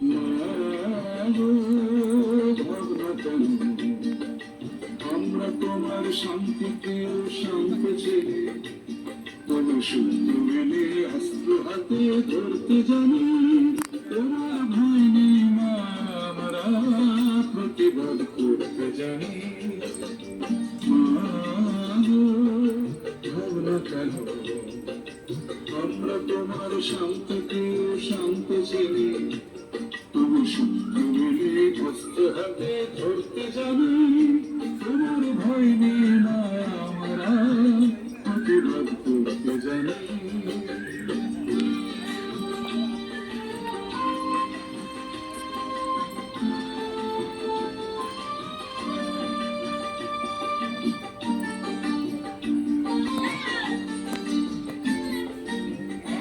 মাগো ভগবতী, আমরা তোমার শান্তিকে শান্ত ছেড়ে তবে শূন্য মেলে অস্ত্র হাতে ধরতে জানি। তোমার ভয় নেই মা, আমরা প্রতিবাদ করতে জানি। মাগো ভাবনা কেন, আমরা তোমার শান্তিকে শান্ত ছেড়ে তবে শূন্য মেলে অস্ত্র হাতে ধরতে জানি। তোমার ভয় নেই মা, আমরা প্রতিবাদ করতে জানি।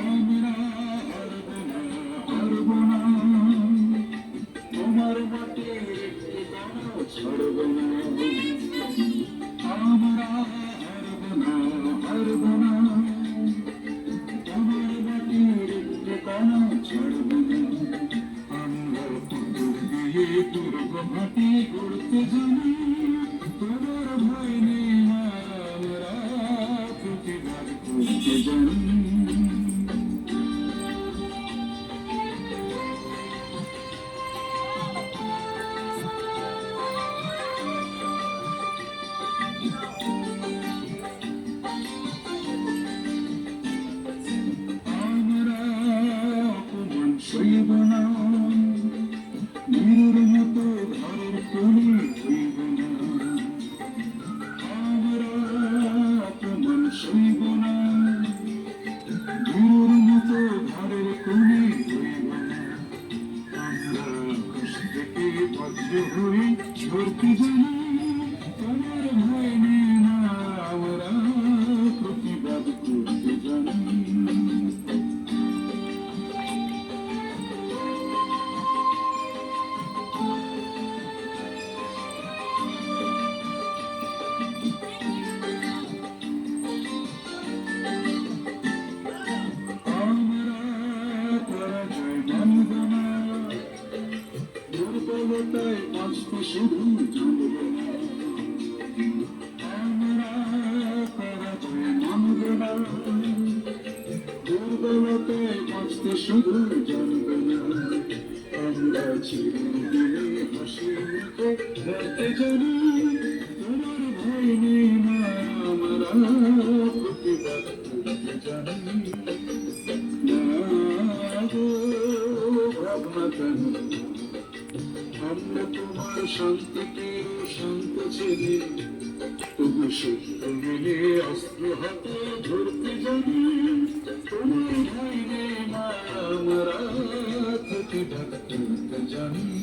আমরা হারব না, তোমার মাটির একটি দানাও ছাড়ব না। আমরা হারব না, তোমার মাটির একটি দানাও ছাড়ব না। আমরা পুতুল দিয়ে দুর্গ মাটি গড়তে জানি। তোমার ভয় নেই মা, আমরা প্রতিবাদ করতে জানি। আমরা অপমান সইব না, বীরের মতো ঘরের কোণে হইব না। আমরা অপমান সইব না, বীরের মতো ঘরের কোণে হইব না। আমরা আকাশ থেকে বজ্র হয়ে ঝরতে জানি। তোমার ভয় নেই না, আমরা প্রতিবাদ করতে জানি। আমরা পরাজয় মানব না, দুর্বলতায় বাঁচতে শুধু জানব না। আমরা পরাজয় মানব না, দুর্বলতায় বাঁচতে শুধু জানব না। আমরা চিরদিনে হাসি মুখে মরতে জানি। তোমার ভয় নেই মা, আমরা প্রতিবাদ করতে জানি। মাগো ভাবনা কেন, আমরা তোমার শান্তিকে শান্ত ছেড়ে তবু সত্য মিলে অস্ত্র হাতে ধরতে জানি। তোমার ভয় নেই মা, আমরা প্রতিবাদ করতে জানি।